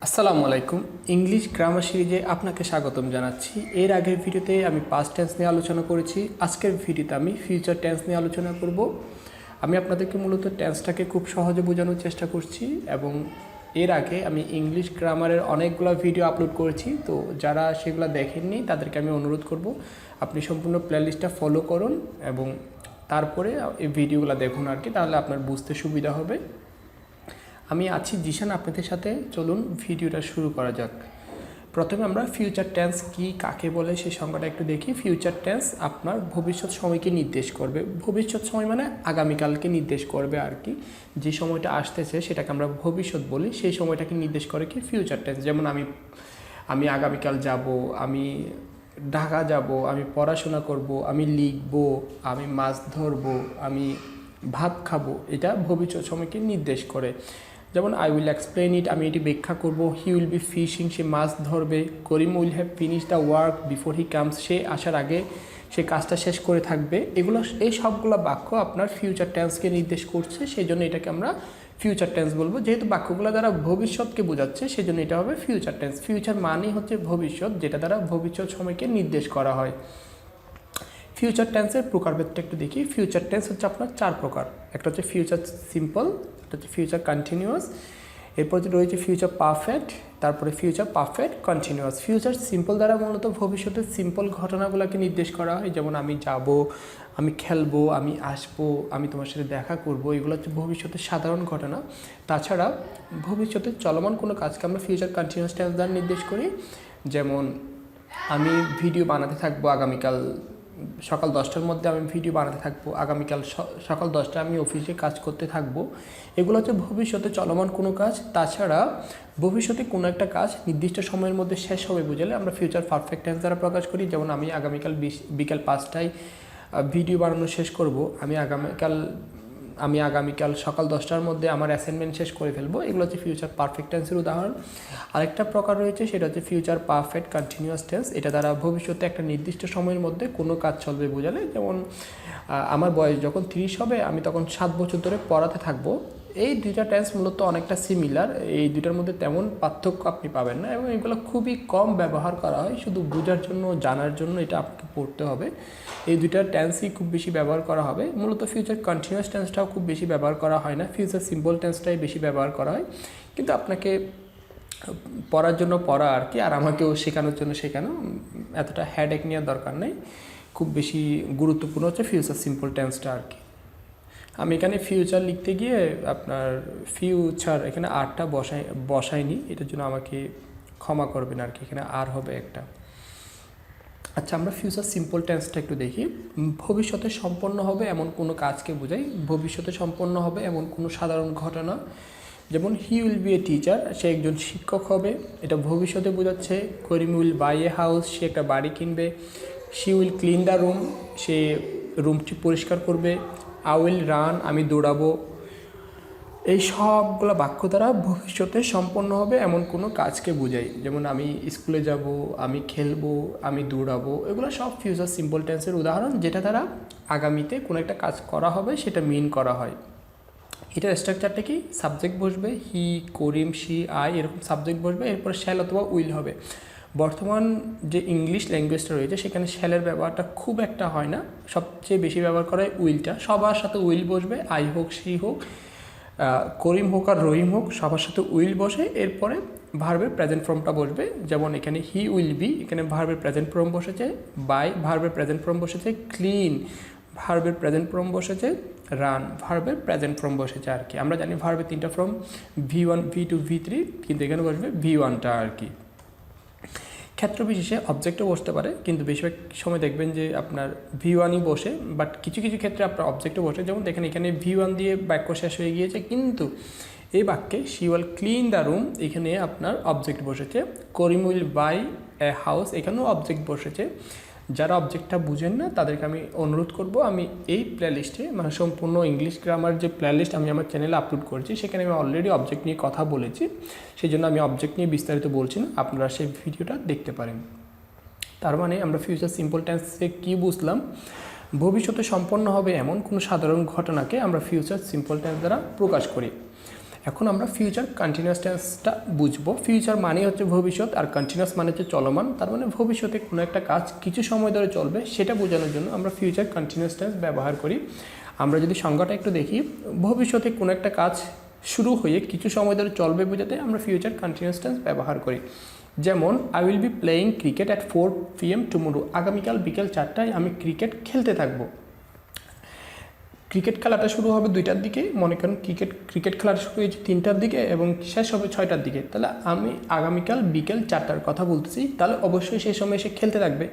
আসসালামু আলাইকুম। English grammar সিরিজে আপনাকে স্বাগতম জানাচ্ছি। এর আগের ভিডিওতে আমি পাস্ট টেন্স নিয়ে আলোচনা করেছি। আজকের ভিডিওতে আমি ফিউচার টেন্স নিয়ে আলোচনা করব। আমি আপনাদেরকে মূলত টেন্সটাকে খুব সহজে বোঝানোর চেষ্টা করছি এবং এর আগে আমি ইংলিশ গ্রামারের অনেকগুলো ভিডিও আপলোড করেছি। তো যারা সেগুলো দেখেননি তাদেরকে আমি অনুরোধ করব আপনি সম্পূর্ণ প্লেলিস্টটা ফলো করুন এবং তারপরে এই ভিডিওগুলো দেখুন আর কি, তাহলে আপনার বুঝতে সুবিধা হবে। আমি আছি জিসান আপনাদের সাথে। চলুন ভিডিওটা শুরু করা যাক। প্রথমে আমরা ফিউচার টেন্স কি কাকে বলে সেই সংজ্ঞাটা একটু দেখি। ফিউচার টেন্স আপনার ভবিষ্যৎ সময়কে নির্দেশ করবে। ভবিষ্যৎ সময় মানে আগামীকালকে নির্দেশ করবে আর কি। যে সময়টা আসতেছে সেটাকে আমরা ভবিষ্যৎ বলি, সেই সময়টাকে নির্দেশ করে কি ফিউচার টেন্স। যেমন আমি আগামীকাল যাব, আমি ঢাকা যাব, আমি পড়াশোনা করব, আমি লিখব, আমি মাছ ধরব, আমি ভাত খাবো, এটা ভবিষ্যৎ সময়কে নির্দেশ করে। যেমন আই উইল এক্সপ্লেন ইট, আমি এটি ব্যাখ্যা করব। হি উইল বি ফিশিং, সে মাছ ধরবে। Karim will have finish the work before he comes, সে আসার আগে সে কাজটা শেষ করে থাকবে। এই সবগুলো বাক্য আপনার ফিউচার টেন্সকে নির্দেশ করছে, সেই জন্য এটাকে আমরা ফিউচার টেন্স বলবো। যেহেতু বাক্যগুলো দ্বারা ভবিষ্যৎকে বোঝাচ্ছে সেই জন্য এটা হবে ফিউচার টেন্স। ফিউচার মানেই হচ্ছে ভবিষ্যৎ, যেটা দ্বারা ভবিষ্যৎ সময়কে নির্দেশ করা হয়। ফিউচার টেন্সের প্রকারভেদটা একটু দেখি। ফিউচার টেন্স হচ্ছে আপনার চার প্রকার। একটা হচ্ছে ফিউচার সিম্পল, একটা হচ্ছে ফিউচার কন্টিনিউয়াস, এরপর রয়েছে ফিউচার পারফেক্ট, তারপরে future perfect continuous. Future simple দ্বারা মূলত ভবিষ্যতের সিম্পল ঘটনাগুলোকে নির্দেশ করা হয়। যেমন আমি যাব, আমি খেলবো, আমি আসবো, আমি তোমার সাথে দেখা করব, এগুলো হচ্ছে ভবিষ্যতের সাধারণ ঘটনা। তাছাড়া ভবিষ্যতে চলমান কোনো কাজকে আমরা ফিউচার কন্টিনিউয়াস টেন্স দ্বারা নির্দেশ করি। যেমন আমি ভিডিও বানাতে থাকবো, আগামীকাল সকাল 10টার মধ্যে আমি ভিডিও বানাতে থাকবো, আগামীকাল সকাল 10টায় আমি অফিসে কাজ করতে থাকবো। এগুলো হচ্ছে ভবিষ্যতে চলমান কোনো কাজ। তাছাড়া ভবিষ্যতে কোনো একটা কাজ নির্দিষ্ট সময়ের মধ্যে শেষ হবে বুঝলে আমরা ফিউচার পারফেক্ট টেন্স দ্বারা প্রকাশ করি। যেমন আমি আগামীকাল বিকাল 5টায় ভিডিও বানানো শেষ করব, আমি আগামীকাল সকাল 10টার মধ্যে আমার অ্যাসাইনমেন্ট শেষ করে ফেলবো। এগুলো হচ্ছে ফিউচার পারফেক্ট টেন্সের উদাহরণ। আরেকটা প্রকার রয়েছে, সেটা হচ্ছে ফিউচার পারফেক্ট কন্টিনিউয়াস টেন্স। এটা দ্বারা ভবিষ্যতে একটা নির্দিষ্ট সময়ের মধ্যে কোনো কাজ চলবে বোঝালে। যেমন আমার বয়স যখন 30 হবে, আমি তখন 7 বছর ধরে পড়াতে থাকবো। এই দুইটা টেন্স মূলত অনেকটা সিমিলার, এই দুইটার মধ্যে তেমন পার্থক্য আপনি পাবেন না এবং এগুলো খুবই কম ব্যবহার করা হয়। শুধু বোঝার জন্য, জানার জন্য এটা আপনাকে পড়তে হবে। এই দুইটা টেন্সই খুব বেশি ব্যবহার করা হবে। মূলত ফিউচার কন্টিনিউয়াস টেন্সটাও খুব বেশি ব্যবহার করা হয় না, ফিউচার সিম্পল টেন্সটাই বেশি ব্যবহার করা হয়। কিন্তু আপনাকে পড়ার জন্য পড়া আর কি, আর আমাকেও শেখানোর জন্য শেখানো, এতটা হেডেক নেওয়ার দরকার নেই। খুব বেশি গুরুত্বপূর্ণ হচ্ছে ফিউচার সিম্পল টেন্সটা আর কি। আমি এখানে ফিউচার লিখতে গিয়ে আপনার ফিউচার এখানে আরটা বসাইনি, এটার জন্য আমাকে ক্ষমা করবেন আর কি, এখানে আর হবে একটা। আচ্ছা, আমরা ফিউচার সিম্পল টেন্সটা একটু দেখি। ভবিষ্যতে সম্পন্ন হবে এমন কোনো কাজকে বোঝাই। ভবিষ্যতে সম্পন্ন হবে এমন কোনো সাধারণ ঘটনা। যেমন he will be a teacher, সে একজন শিক্ষক হবে, এটা ভবিষ্যতে বোঝাচ্ছে। Karim will buy a house, সে একটা বাড়ি কিনবে। She will clean the room, সে রুমটি পরিষ্কার করবে। আই উইল রান, আমি দৌড়াবো। এই সবগুলো বাক্য দ্বারা ভবিষ্যতে সম্পন্ন হবে এমন কোনো কাজকে বোঝাই। যেমন আমি স্কুলে যাব, আমি খেলবো, আমি দৌড়াবো, এগুলো সব ফিউচার সিম্পল টেন্সের উদাহরণ, যেটা দ্বারা আগামীতে কোনো একটা কাজ করা হবে সেটা মিন করা হয়। এটার স্ট্রাকচারটা কি? সাবজেক্ট বসবে, হি, করিম, শি, আই, এরকম সাবজেক্ট বসবে, এরপর শ্যাল অথবা উইল হবে। বর্তমান যে ইংলিশ ল্যাঙ্গুয়েজটা রয়েছে সেখানে শ্যালের ব্যবহারটা খুব একটা হয় না, সবচেয়ে বেশি ব্যবহার করা হয় উইলটা। সবার সাথে উইল বসবে, আই হোক, শি হোক, করিম হোক আর রহিম হোক, সবার সাথে উইল বসে। এরপরে ভার্বের প্রেজেন্ট ফর্মটা বসবে। যেমন এখানে হি উইল বি, এখানে ভার্বের প্রেজেন্ট ফর্ম বসেছে। বাই, ভার্বের প্রেজেন্ট ফর্ম বসেছে। ক্লিন, ভার্বের প্রেজেন্ট ফর্ম বসেছে। রান, ভার্বের প্রেজেন্ট ফর্ম বসেছে আর কি। আমরা জানি ভার্বের 3টা ফর্ম, V1, V2, V3, কিন্তু এখানে বসবে V1টা আর কি। ক্ষেত্র বিশেষে অবজেক্টও বসতে পারে, কিন্তু বেশিরভাগ সময় দেখবেন যে আপনার V1ই বসে, বাট কিছু কিছু ক্ষেত্রে আপনার অবজেক্টও বসে। যেমন দেখেন এখানে V1 দিয়ে বাক্য শেষ হয়ে গিয়েছে, কিন্তু এই বাক্যে she will clean the room, এখানে আপনার অবজেক্ট বসেছে। করিম উইল বাই এ হাউস, এখানেও অবজেক্ট বসেছে। যারা অবজেক্টটা বুঝেন না তাদেরকে আমি অনুরোধ করব, আমি এই প্লেলিস্টে মানে সম্পূর্ণ ইংলিশ গ্রামার যে প্লেলিস্ট আমি আমার চ্যানেলে আপলোড করেছি, সেখানে আমি অলরেডি অবজেক্ট নিয়ে কথা বলেছি। সেই জন্য আমি অবজেক্ট নিয়ে বিস্তারিত বলছি না, আপনারা সেই ভিডিওটা দেখতে পারেন। তার মানে আমরা ফিউচার সিম্পল টেন্সে কী বুঝলাম? ভবিষ্যতে সম্পন্ন হবে এমন কোনো সাধারণ ঘটনাকে আমরা ফিউচার সিম্পল টেন্স দ্বারা প্রকাশ করি। এখন আমরা ফিউচার কন্টিনিউয়াস টেন্সটা বুঝবো। ফিউচার মানে হচ্ছে ভবিষ্যৎ, আর কন্টিনিউয়াস মানে হচ্ছে চলমান। তার মানে ভবিষ্যতে কোনো একটা কাজ কিছু সময় ধরে চলবে সেটা বোঝানোর জন্য আমরা ফিউচার কন্টিনিউয়াস টেন্স ব্যবহার করি। আমরা যদি সংজ্ঞাটা একটু দেখি, ভবিষ্যতে কোনো একটা কাজ শুরু হয়ে কিছু সময় ধরে চলবে বোঝাতে আমরা ফিউচার কন্টিনিউয়াস টেন্স ব্যবহার করি। যেমন I will be playing cricket at 4 PM tomorrow, আগামীকাল বিকেল 4টায় আমি ক্রিকেট খেলতে থাকবো। ক্রিকেট খেলাটা শুরু হবে 2টার দিকে, মনে করেন ক্রিকেট খেলাটা শুরু হয়েছে 3টার দিকে এবং শেষ হবে 6টার দিকে, তাহলে আমি আগামীকাল বিকেল 4টার কথা বলতেছি, তাহলে অবশ্যই সেই সময় সে খেলতে থাকবে,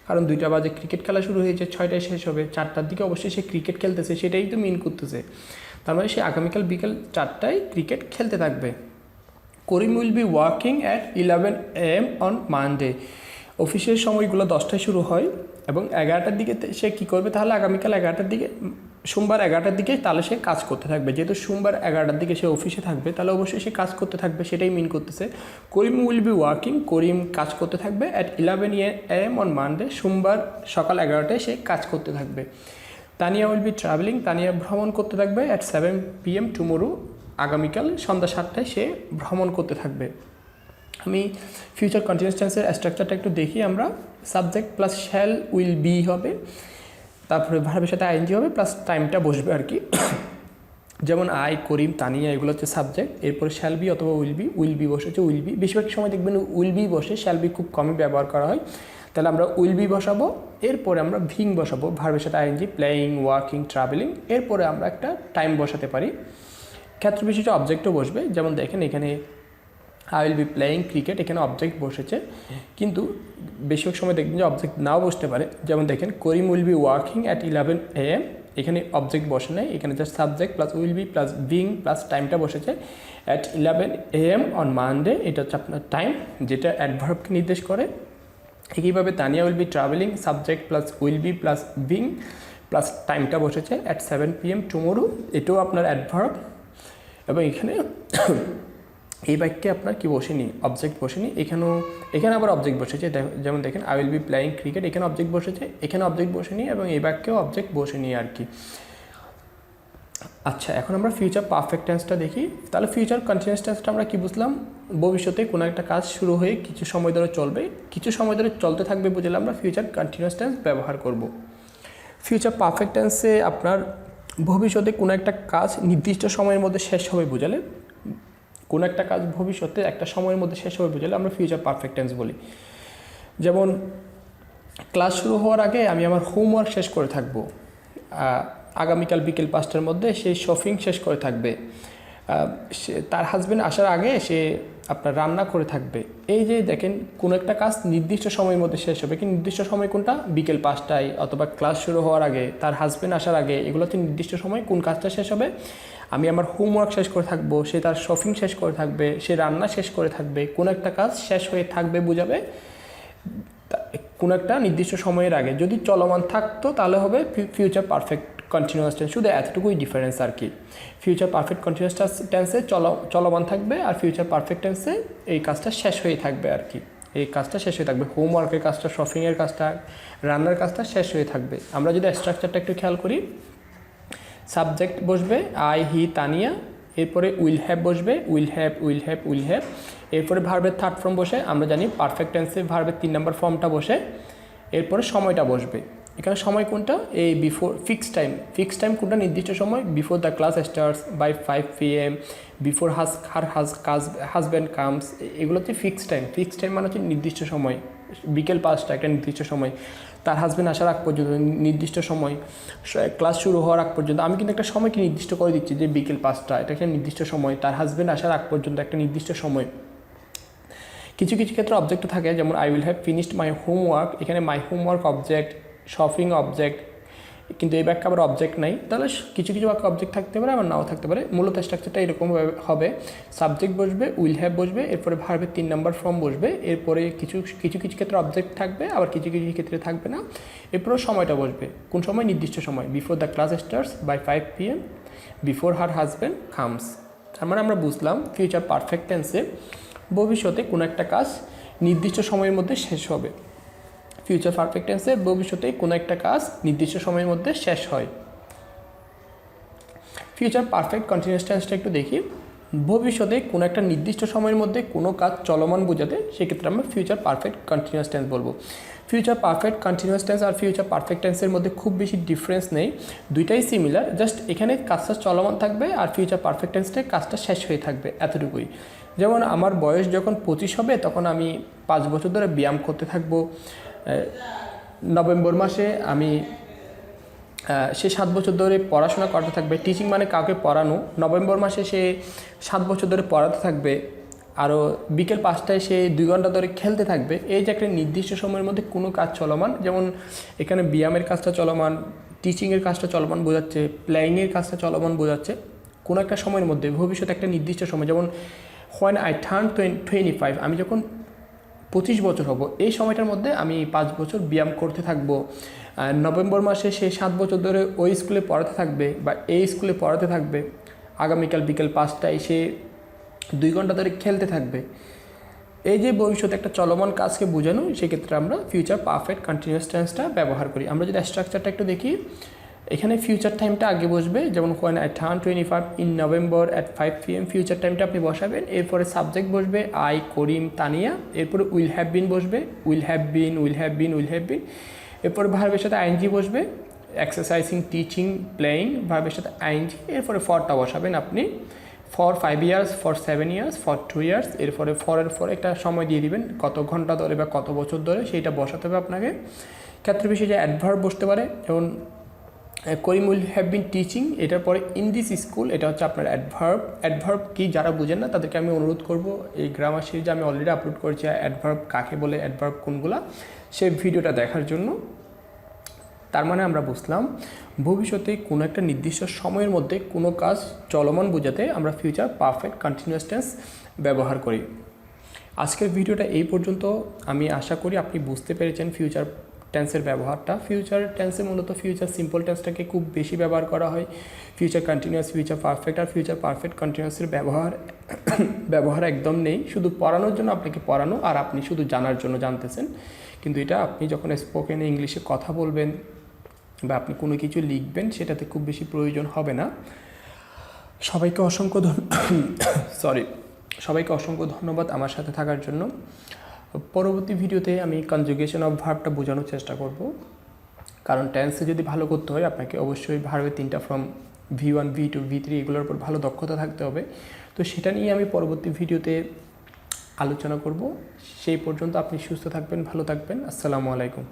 কারণ 2টা বাজে ক্রিকেট খেলা শুরু হয়েছে, 6টায় শেষ হবে, 4টার দিকে অবশ্যই সে ক্রিকেট খেলতেছে, সেটাই তো মিন করতেছে। তার মানে সে আগামীকাল বিকেল 4টায় ক্রিকেট খেলতে থাকবে। Karim will be working at 11 AM on Monday, অফিসের সময়গুলো 10টায় শুরু হয় এবং 11টার দিকে সে কী করবে, তাহলে আগামীকাল 11টার দিকে, সোমবার 11টার দিকে তাহলে সে কাজ করতে থাকবে। যেহেতু সোমবার 11টার দিকে সে অফিসে থাকবে, তাহলে অবশ্যই সে কাজ করতে থাকবে, সেটাই মিন করতেছে। করিম উইল বি ওয়ার্কিং, করিম কাজ করতে থাকবে অ্যাট 11 AM অন মানডে, সোমবার সকাল 11টায় সে কাজ করতে থাকবে। Tania will be travelling, Tania ভ্রমণ করতে থাকবে অ্যাট 7 PM টুমোরো, আগামীকাল সন্ধ্যা 7টায় সে ভ্রমণ করতে থাকবে। আমি ফিউচার কন্টিনিউয়াস টেন্সের স্ট্রাকচারটা একটু দেখি। আমরা subject plus shall will be হবে, তারপরে ভার্বের সাথে আইএনজি হবে, প্লাস টাইমটা বসবে আর কি। যেমন আই, করিম, তানিয়া এগুলো হচ্ছে সাবজেক্ট, এরপরে শ্যাল বি অথবা উইল বি বসেছে, উইল বি বেশিরভাগ সময় দেখবেন উইল বি বসে, শ্যাল বি খুব কমই ব্যবহার করা হয়। তাহলে আমরা উইল বি বসাবো, এরপরে আমরা ভিং বসাবো, ভার্বের সাথে আইএনজি, প্লেয়িং, ওয়ার্কিং, ট্রাভেলিং, এরপরে আমরা একটা টাইম বসাতে পারি। ক্ষেত্র বিশেষে অবজেক্টও বসবে, যেমন দেখেন এখানে I will be playing cricket, এখানে অবজেক্ট বসেছে, কিন্তু বেশিরভাগ সময় দেখবেন যে অবজেক্ট নাও বসতে পারে। যেমন দেখেন Karim will be working at 11 AM, এখানে অবজেক্ট বসে নেই, এখানে just subject plus will be plus being plus টাইমটা বসেছে অ্যাট 11 AM অন মানডে, এটা হচ্ছে আপনার টাইম, যেটা অ্যাডভার্বকে নির্দেশ করে। একইভাবে Tania will be travelling, subject plus will be plus being plus টাইমটা বসেছে অ্যাট 7 PM টুমোরো, এটাও আপনার অ্যাডভার্ব। এবং এখানে এই বাক্যে আপনার কি বসেনি, অবজেক্ট বসেনি, এখানে আবার অবজেক্ট বসেছে। যেমন দেখেন I will be playing cricket, এখানে অবজেক্ট বসেছে, এখানে অবজেক্ট বসেনি, এবং এই বাক্যেও অবজেক্ট বসেনি আর কি। আচ্ছা, এখন আমরা ফিউচার পারফেক্ট টেন্সটা দেখি। তাহলে ফিউচার কন্টিনিউয়াস টেন্সটা আমরা কি বুঝলাম, ভবিষ্যতে কোনো একটা কাজ শুরু হয়ে কিছু সময় ধরে চলবে, কিছু সময় ধরে চলতে থাকবে বুঝলে আমরা ফিউচার কন্টিনিউয়াস টেন্স ব্যবহার করব। ফিউচার পারফেক্ট টেন্সে আপনার ভবিষ্যতে কোনো একটা কাজ নির্দিষ্ট সময়ের মধ্যে শেষ হবে বুঝালে, কোনো একটা কাজ ভবিষ্যতে একটা সময়ের মধ্যে শেষ হবে বুঝলে আমরা ফিউচার পারফেক্ট টেন্স বলি। যেমন ক্লাস শুরু হওয়ার আগে আমি আমার হোমওয়ার্ক শেষ করে থাকবো, আগামীকাল বিকেল 5টার মধ্যে সে শপিং শেষ করে থাকবে, তার হাজব্যান্ড আসার আগে সে আপনার রান্না করে থাকবে। এই যে দেখেন কোনো একটা কাজ নির্দিষ্ট সময়ের মধ্যে শেষ হবে, কি নির্দিষ্ট সময় কোনটা, বিকেল 5টায়, অথবা ক্লাস শুরু হওয়ার আগে, তার হাজব্যান্ড আসার আগে, এগুলো হচ্ছে নির্দিষ্ট সময় কোন কাজটা শেষ হবে। আমি আমার হোমওয়ার্ক শেষ করে থাকবো, সে তার শপিং শেষ করে থাকবে, সে রান্না শেষ করে থাকবে, কোনো একটা কাজ শেষ হয়ে থাকবে বোঝাবে কোনো একটা নির্দিষ্ট সময়ের আগে। যদি চলমান থাকতো তাহলে হবে ফিউচার পারফেক্ট কন্টিনিউয়াস টেন্স, শুধু এতটুকুই ডিফারেন্স আর কি। ফিউচার পারফেক্ট কন্টিনিউয়াস টেন্সে চলমান থাকবে, আর ফিউচার পারফেক্ট টেন্সে এই কাজটা শেষ হয়ে থাকবে আর কি, এই কাজটা শেষ হয়ে থাকবে, হোমওয়ার্কের কাজটা, শপিংয়ের কাজটা, রান্নার কাজটা শেষ হয়ে থাকবে। আমরা যদি স্ট্রাকচারটা একটু খেয়াল করি, সাবজেক্ট বসবে আই, হি, তানিয়া, এরপরে উইল হ্যাভ বসবে, উইল হ্যাভ, এরপরে ভার্বের থার্ড ফর্ম বসে, আমরা জানি পারফেক্ট টেন্সে ভার্বের 3 নম্বর ফর্মটা বসে, এরপরে সময়টা বসবে। এখানে সময় কোনটা, এই বিফোর ফিক্স টাইম কোনটা, নির্দিষ্ট সময়, before the class starts, by 5 PM, before husband comes, এগুলো হচ্ছে ফিক্স টাইম মানে হচ্ছে নির্দিষ্ট সময়, বিকেল 5টা একটা নির্দিষ্ট সময়, তার হাজব্যান্ড আসার আগ পর্যন্ত নির্দিষ্ট সময়, ক্লাস শুরু হওয়ার আগ পর্যন্ত। আমি কিন্তু একটা সময়কে নির্দিষ্ট করে দিচ্ছি যে বিকেল 5টা, এটা একটা নির্দিষ্ট সময়, তার হাজব্যান্ড আসার আগ পর্যন্ত একটা নির্দিষ্ট সময়। কিছু ক্ষেত্রে অবজেক্ট থাকে, যেমন I will have finished my homework, এখানে my homework object, shopping object, কিন্তু এই বাক্যে আবার অবজেক্ট নাই, তাহলে কিছু বাক্য অবজেক্ট থাকতে পারে, আবার নাও থাকতে পারে। মূলত স্ট্রাকচারটা এরকম হবে, সাবজেক্ট বসবে, উইল হ্যাভ বসবে, এরপরে ভার্বের 3 নম্বর ফর্ম বসবে, এরপরে কিছু ক্ষেত্রে অবজেক্ট থাকবে, আবার কিছু ক্ষেত্রে থাকবে না, এরপরে সময়টা বসবে, কোন সময়, নির্দিষ্ট সময়, before the class starts, by 5 PM, before her husband comes. তার মানে আমরা বুঝলাম ফিউচার পারফেক্ট টেন্সে ভবিষ্যতে কোনো একটা কাজ নির্দিষ্ট সময়ের মধ্যে শেষ হবে। ফিউচার পারফেক্ট টেন্সে ভবিষ্যতে কোনো একটা কাজ নির্দিষ্ট সময়ের মধ্যে শেষ হয়। ফিউচার পারফেক্ট কন্টিনিউয়াস টেন্সটা একটু দেখি। ভবিষ্যতে কোনো একটা নির্দিষ্ট সময়ের মধ্যে কোনো কাজ চলমান বোঝাতে সেক্ষেত্রে আমরা ফিউচার পারফেক্ট কন্টিনিউয়াস টেন্স বলবো। ফিউচার পারফেক্ট কন্টিনিউয়াস টেন্স আর ফিউচার পারফেক্ট টেন্সের মধ্যে খুব বেশি ডিফারেন্স নেই, দুইটাই সিমিলার, জাস্ট এখানে কাজটা চলমান থাকবে আর ফিউচার পারফেক্ট টেন্সটা কাজটা শেষ হয়ে থাকবে, এতটুকুই। যেমন আমার বয়স যখন 25 হবে তখন আমি 5 বছর ধরে ব্যায়াম করতে থাকবো। নভেম্বর মাসে আমি সে 7 বছর ধরে পড়াশোনা করতে থাকবে, টিচিং মানে কাউকে পড়ানো। নভেম্বর মাসে সে 7 বছর ধরে পড়াতে থাকবে, আরও বিকেল 5টায় সে 2 ঘন্টা ধরে খেলতে থাকবে। এই যে একটা নির্দিষ্ট সময়ের মধ্যে কোনো কাজ চলমান, যেমন এখানে ব্যায়ামের কাজটা চলমান, টিচিংয়ের কাজটা চলমান বোঝাচ্ছে, প্লেয়িংয়ের কাজটা চলমান বোঝাচ্ছে। কোনো একটা সময়ের মধ্যে ভবিষ্যতে একটা নির্দিষ্ট সময়, যেমন when I turn 25, আমি যখন 25 বছর হব, এই সময়টার মধ্যে আমি 5 বছর ব্যায়াম করতে থাকবো। নভেম্বর মাসে সে 7 বছর ধরে ওই স্কুলে পড়াতে থাকবে বা এই স্কুলে পড়াতে থাকবে, আগামীকাল বিকেল 5টায় সে 2 ঘন্টা ধরে খেলতে থাকবে। এই যে ভবিষ্যতে একটা চলমান কাজকে বোঝানো, সেক্ষেত্রে আমরা ফিউচার পারফেক্ট কন্টিনিউয়াস টেন্সটা ব্যবহার করি। আমরা যদি স্ট্রাকচারটা একটু দেখি, এখানে ফিউচার টাইমটা আগে বসবে, যেমন when I turn 25 in November at 5 PM, future টাইমটা আপনি বসাবেন। এরপরে সাবজেক্ট বসবে আই, করিম, তানিয়া। এরপরে উইল হ্যাভ বিন বসবে, will have been, will have been, will have been. এরপরে ভার্বের সাথে আইএনজি বসবে, এক্সারসাইজিং, টিচিং, প্লেয়িং, ভার্বের সাথে আইএনজি। এরপরে ফরটা বসাবেন আপনি, for 5 years, for 7 years, for 2 years. এরপরে ফরের পরে একটা সময় দিয়ে দিবেন, কত ঘন্টা ধরে বা কত বছর ধরে সেইটা বসাতে হবে আপনাকে। ক্ষেত্র বিশেষে অ্যাডভার্ব বসতে পারে, যেমন করিম উইল হ্যাভ বিন টিচিং, এটার পরে ইন দিস স্কুল, এটা হচ্ছে আপনার অ্যাডভার্ব। অ্যাডভার্ব কি যারা বুঝেন না তাদেরকে আমি অনুরোধ করব, এই গ্রামার সিরিজ আমি অলরেডি আপলোড করেছি অ্যাডভার্ব কাকে বলে, অ্যাডভার্ব কোনগুলা, সেই ভিডিওটা দেখার জন্য। তার মানে আমরা বুঝলাম ভবিষ্যতে কোনো একটা নির্দিষ্ট সময়ের মধ্যে কোনো কাজ চলমান বোঝাতে আমরা ফিউচার পারফেক্ট কন্টিনিউয়াস টেন্স ব্যবহার করি। আজকের ভিডিওটা এই পর্যন্ত। আমি আশা করি আপনি বুঝতে পেরেছেন ফিউচার টেন্সের ব্যবহারটা। ফিউচার টেন্সে মূলত ফিউচার সিম্পল টেন্সটাকে খুব বেশি ব্যবহার করা হয়। ফিউচার কন্টিনিউয়াস, ফিউচার পারফেক্ট আর ফিউচার পারফেক্ট কন্টিনিউয়াসের ব্যবহার একদম নেই। শুধু পড়ানোর জন্য আপনাকে পড়ানো, আর আপনি শুধু জানার জন্য জানতেছেন। কিন্তু এটা আপনি যখন স্পোকেন ইংলিশে কথা বলবেন বা আপনি কোনো কিছু লিখবেন, সেটাতে খুব বেশি প্রয়োজন হবে না। সবাইকে অসংখ্য ধন্যবাদ আমার সাথে থাকার জন্য। পরবর্তী ভিডিওতে আমি কনজুগেশন অফ ভার্বটা বোঝানোর চেষ্টা করব, কারণ টেন্সে যদি ভালো করতে হয় আপনাকে অবশ্যই ভার্বের 3টা ফর্ম V1, V2, V3 এগুলোর উপর ভালো দক্ষতা থাকতে হবে। তো সেটা নিয়ে আমি পরবর্তী ভিডিওতে আলোচনা করব। সেই পর্যন্ত আপনি সুস্থ থাকবেন, ভালো থাকবেন। আসসালামু আলাইকুম।